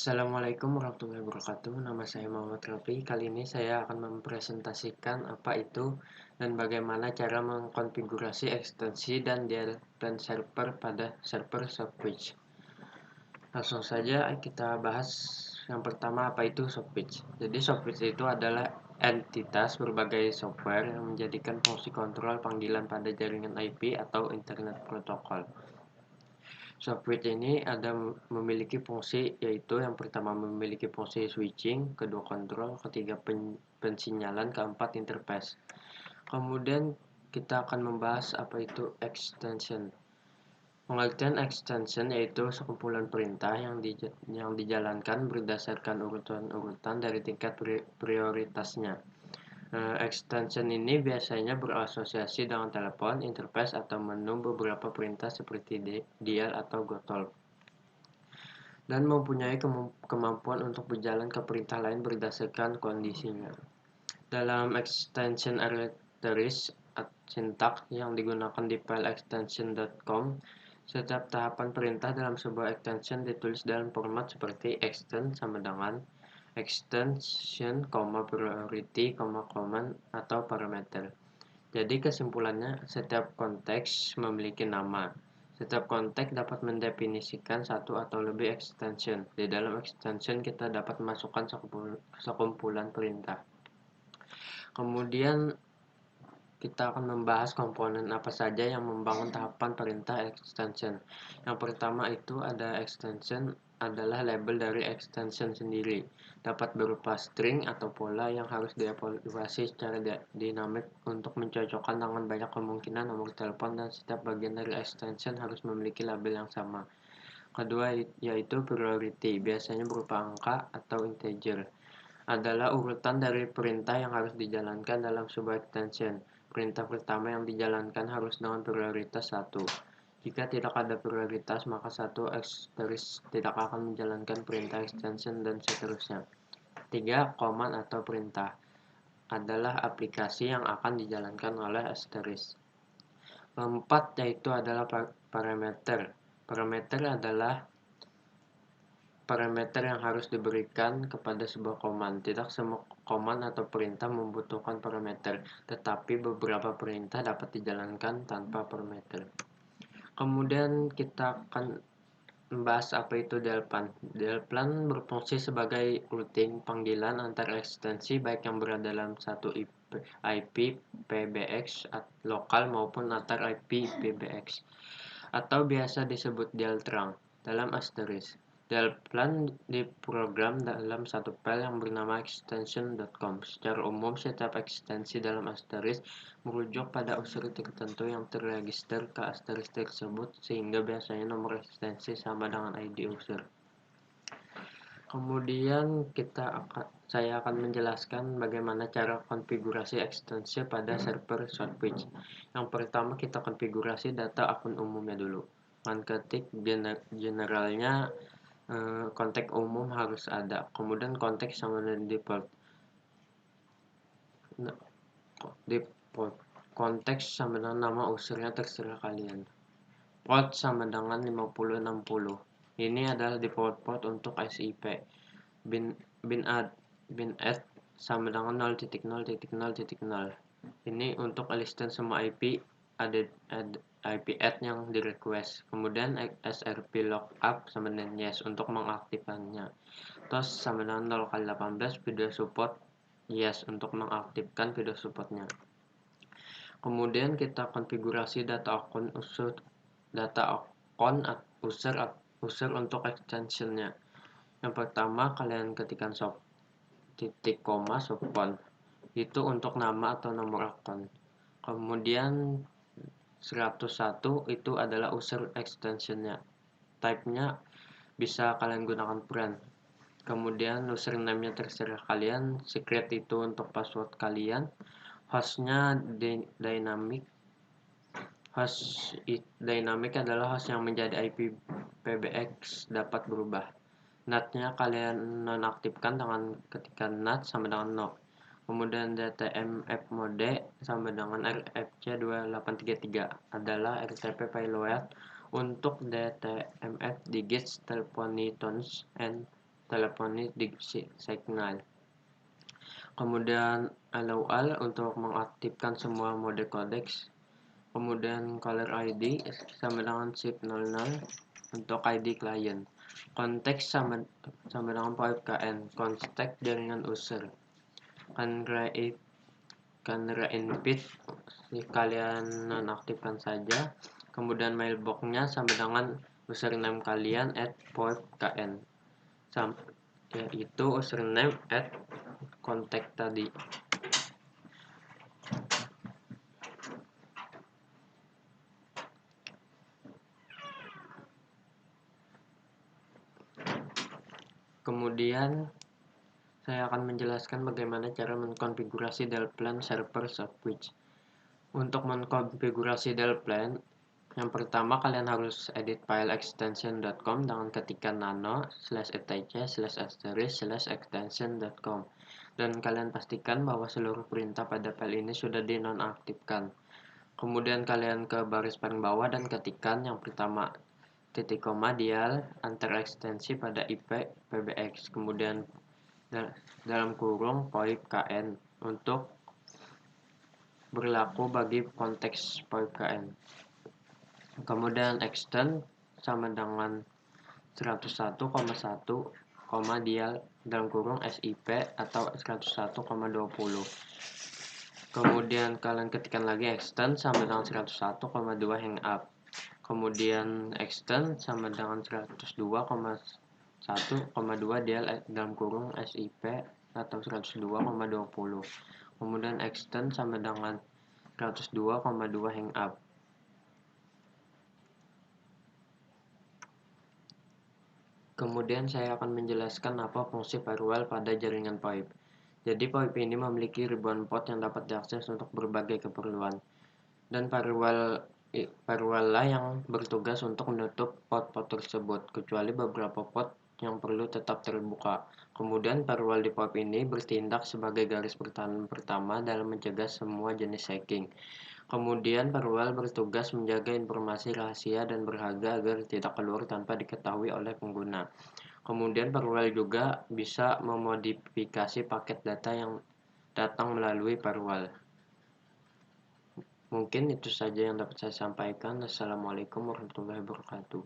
Assalamualaikum warahmatullahi wabarakatuh. Nama saya Muhammad Rafi. Kali ini saya akan mempresentasikan apa itu dan bagaimana cara mengkonfigurasi ekstensi dan server pada server Softwitch. Langsung saja kita bahas yang pertama, apa itu Softwitch. Jadi Softwitch itu adalah entitas berbagai software yang menjadikan fungsi kontrol panggilan pada jaringan IP atau Internet Protocol. Software ini memiliki fungsi, yaitu yang pertama memiliki fungsi switching, kedua kontrol, ketiga pensinyalan, keempat interface. Kemudian kita akan membahas apa itu extension. Pengertian extension yaitu sekumpulan perintah yang dijalankan berdasarkan urutan-urutan dari tingkat prioritasnya. Extension ini biasanya berasosiasi dengan telepon, interface, atau menu beberapa perintah seperti dial atau gotol, dan mempunyai kemampuan untuk berjalan ke perintah lain berdasarkan kondisinya. Dalam extension arithmetic syntax yang digunakan di file extension.com, setiap tahapan perintah dalam sebuah extension ditulis dalam format seperti extend sama dengan extension, priority, command, atau parameter. Jadi kesimpulannya, setiap konteks memiliki nama. Setiap konteks dapat mendefinisikan satu atau lebih extension. Di dalam extension kita dapat memasukkan sekumpulan perintah. Kemudian kita akan membahas komponen apa saja yang membangun tahapan perintah extension. Yang pertama itu ada extension adalah label dari extension sendiri. Dapat berupa string atau pola yang harus dievaluasi secara dinamik untuk mencocokkan dengan banyak kemungkinan nomor telepon, dan setiap bagian dari extension harus memiliki label yang sama. Kedua yaitu priority, biasanya berupa angka atau integer. Adalah urutan dari perintah yang harus dijalankan dalam sebuah extension. Perintah pertama yang dijalankan harus dengan prioritas 1. Jika tidak ada prioritas, maka satu eksteris tidak akan menjalankan perintah extension dan seterusnya. 3. Command atau perintah adalah aplikasi yang akan dijalankan oleh eksteris. Keempat yaitu adalah parameter. Parameter adalah parameter yang harus diberikan kepada sebuah command. Tidak semua command atau perintah membutuhkan parameter, tetapi beberapa perintah dapat dijalankan tanpa parameter. Kemudian kita akan membahas apa itu delplan. Delplan berfungsi sebagai routing panggilan antar ekstensi baik yang berada dalam satu IP PBX lokal maupun antar IP PBX, atau biasa disebut dial terang dalam asterisk. Delplan diprogram dalam satu file yang bernama extension.com. Secara umum, setiap ekstensi dalam asterisk merujuk pada unsur tertentu yang terregister ke asterisk tersebut, sehingga biasanya nomor ekstensi sama dengan ID user. Kemudian saya akan menjelaskan bagaimana cara konfigurasi ekstensi pada server Softwitch. Yang pertama, kita konfigurasi data akun umumnya dulu. Ketik generalnya, konteks umum harus ada. Kemudian konteks sama dengan default. Konteks sama dengan nama usernya terserah kalian. Port sama dengan 5060. Ini adalah default port untuk SIP. Bin add sama dengan 0.0.0.0. Ini untuk listen semua IP IP add yang di request. Kemudian srp lookup sama dengan yes untuk mengaktifkannya. Tos sama dengan 0 kali 18 video support yes untuk mengaktifkan video supportnya. Kemudian kita konfigurasi data akun user untuk extensionnya. Yang pertama, kalian ketikkan softphone itu untuk nama atau nomor akun. Kemudian 101 itu adalah user extensionnya. Type-nya bisa kalian gunakan brand. Kemudian username-nya terserah kalian. Secret itu untuk password kalian. Hostnya dynamic. Host dynamic adalah host yang menjadi IP PBX dapat berubah. NAT-nya kalian nonaktifkan dengan ketikkan NAT sama dengan no. Kemudian DTMF mode sama dengan RFC2833 adalah RTP payload untuk DTMF digits, telephony tones, and teleponis di signal. Kemudian allow all untuk mengaktifkan semua mode codecs. Kemudian caller ID sama dengan SIP 00 untuk ID client. Konteks sama dengan VoIP KN. Kontak jaringan user. Kan reinvite kalian nonaktifkan saja. Kemudian mailboxnya sama dengan username kalian @voipkn, yaitu username @kontak tadi. Kemudian saya akan menjelaskan bagaimana cara mengkonfigurasi Delplan server switch. Untuk mengkonfigurasi Delplan, yang pertama kalian harus edit file extension.com dengan ketikan nano/etc/extension.com dan kalian pastikan bahwa seluruh perintah pada file ini sudah dinonaktifkan. Kemudian kalian ke baris paling bawah dan ketikkan yang pertama titik koma dial antar ekstensi pada IP PBX, kemudian dalam kurung VoIP KN untuk berlaku bagi konteks VoIP KN. Kemudian extend sama dengan 101,1, dial dalam kurung SIP atau 101,20. Kemudian kalian ketikkan lagi extend sama dengan 101,2 hang up. Kemudian extend sama dengan 102,1,2 dial dalam kurung SIP atau 102,20. Kemudian extend sama dengan 102,2 hang up. Kemudian saya akan menjelaskan apa fungsi firewall pada jaringan VoIP. Jadi VoIP ini memiliki ribuan port yang dapat diakses untuk berbagai keperluan. Dan firewall lah yang bertugas untuk menutup port-port tersebut, kecuali beberapa port yang perlu tetap terbuka. Kemudian firewall di VoIP ini bertindak sebagai garis pertahanan pertama dalam mencegah semua jenis hacking. Kemudian firewall bertugas menjaga informasi rahasia dan berharga agar tidak keluar tanpa diketahui oleh pengguna. Kemudian firewall juga bisa memodifikasi paket data yang datang melalui firewall. Mungkin itu saja yang dapat saya sampaikan. Assalamualaikum warahmatullahi wabarakatuh.